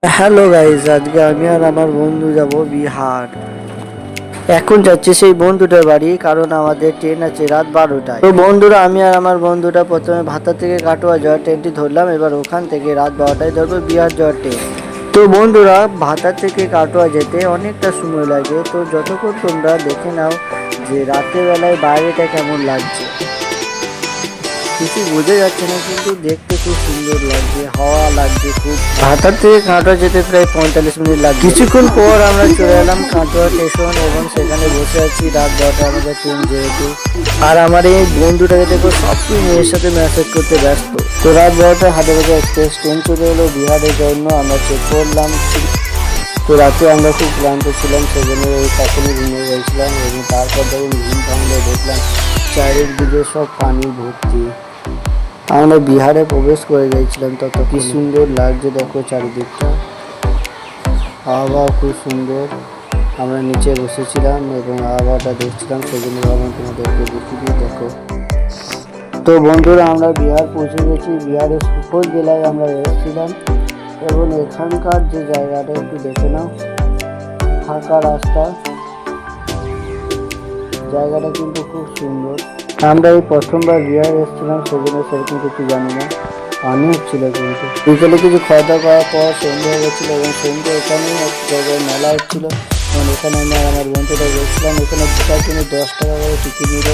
Hello guys, আজকে আমি আর আমার বন্ধু যাব বিহার। এখন যাচ্ছি সেই বন্ধুটার বাড়ি, কারণ আমাদের ট্রেন আছে রাত 12টায়। তো বন্ধুরা, আমি আর আমার বন্ধুটা প্রথমে ভাতা থেকে কাটোয়া যাওয়ার ট্রেনটি ধরলাম। এবার ওখান থেকে রাত 12টায় ধরবো বিহার যাওয়ার ট্রেন। তো বন্ধুরা, ভাতা থেকে কাটোয়া যেতে অনেকটা সময় লাগে। তো যতক্ষণ তোমরা দেখে নাও যে রাতের বেলায় বাইরেটা কেমন লাগছে। কিছু বোঝা যাচ্ছে না, কিন্তু দেখতে খুব সুন্দর লাগছে, হাওয়া লাগছে খুব। ভাতার থেকে কাটোয়া যেতে প্রায় 45 মিনিট লাগছে। কিছুক্ষণ পর আমরা চলে এলাম কাটোয়া স্টেশন এবং সেখানে বসে আছি। রাত 10টা আমাদের ট্রেন যেহেতু। আর আমার এই বন্ধুটাকে দেখো সবসময় মেয়ের সাথে মেসেজ করতে ব্যস্ত। তো রাত 12টায় হায়দ্রাবাদ এক্সপ্রেস ট্রেন চলে এলো বিহারের জন্য। আমরা চেক করলাম। তো রাতে আমরা খুব ক্লান্ত ছিলাম, সেজন্য ওই তখনই ঘুমিয়ে গেছিলাম। এবং তারপর যখন ঘুম ভাঙলে দেখলাম চারিদিকে সব পানি ভর্তি। আমরা বিহারে প্রবেশ করে গেছিলাম। তত কি সুন্দর লাগছে দেখো চারিদিকটা, আবহাওয়া খুব সুন্দর। আমরা নিচে বসেছিলাম এবং আবহাওয়াটা দেখছিলাম, সেই জন্য ভাবলাম তোমাদেরকে দেখিয়ে দেখো। তো বন্ধুরা, আমরা বিহার পৌঁছে গেছি। বিহারের সুপৌল জেলায় আমরা এসেছিলাম এবং এখানকার যে জায়গাটা একটু দেখে নাও, ফাঁকা রাস্তা, জায়গাটা কিন্তু খুব সুন্দর। আমরা এই প্রথমবার বিহার এসেছিলাম, সেজন্য সেরকম কিছু জানি না। পানি হচ্ছিল, কিন্তু বিকেলে কিছু খাওয়া দাওয়া করার পর সন্ধ্যে হয়ে গেছিলো এবং সন্ধ্যে এখানেই এক জায়গায় মেলা হচ্ছিলো এবং এখানে আমি আর আমার বন্ধুটা গেছিলাম। এখানে ঢোকার জন্য 10 টাকা করে টিকিট নিল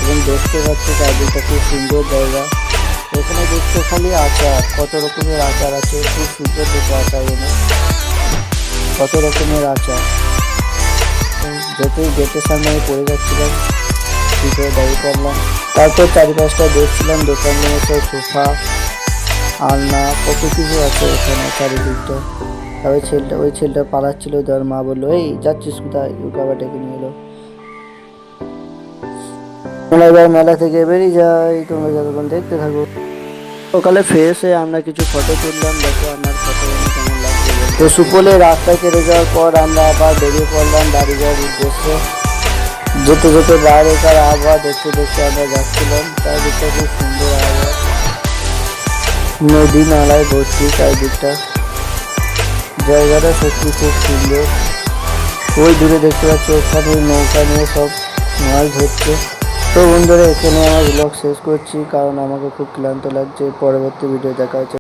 এবং দেখতে পাচ্ছি চারদিকটা খুব সুন্দর জায়গা। এখানে দেখতে খালি আচার, কত রকমের আচার আছে, খুব সুন্দর দেখে আচার এনে, কত রকমের আচার। যতই গেটের সামনে আমি পড়ে যাচ্ছিলাম, ভিতরে দাঁড়িয়ে পড়লাম। তারপর চারিপাশটা দেখছিলাম, দোকানে সব সোফা, আলনা, কত কিছু আছে এখানে চারিদিকটা। তবে ওই ছেলেটা পালাচ্ছিল, তার মা বললো, এই যাচ্ছিস কোথায়? ওকে আবার ডেকে নিয়ে এলো। এবার মেলা থেকে বেরিয়ে যাই, তোমরা যতক্ষণ দেখতে থাকো। সকালে ফ্রেশ হয়ে আমরা কিছু ফটো তুললাম। দেখো আমার ফটো কেমন লাগছে। তো সুপোলে রাস্তায় কেটে যাওয়ার পর আমরা আবার বেরিয়ে পড়লাম বাড়ি যাওয়ার উদ্দেশ্যে। যেতে যেতে বাইরেকার আবহাওয়া দেখতে দেখতে আমরা যাচ্ছিলাম। চারিদিকটা খুব সুন্দর আবহাওয়া, নদী নালায় ভর্তি চারিদিকটা, জায়গাটা সত্যি খুব সুন্দর। ওই দূরে দেখতে পাচ্ছি ওখানে নৌকা নিয়ে সব মাছ ধরছে। তো বন্ধুরা, এখানে আমার ব্লগ শেষ করছি, কারণ আমাকে খুব ক্লান্ত লাগছে। পরবর্তী ভিডিও দেখা হচ্ছে।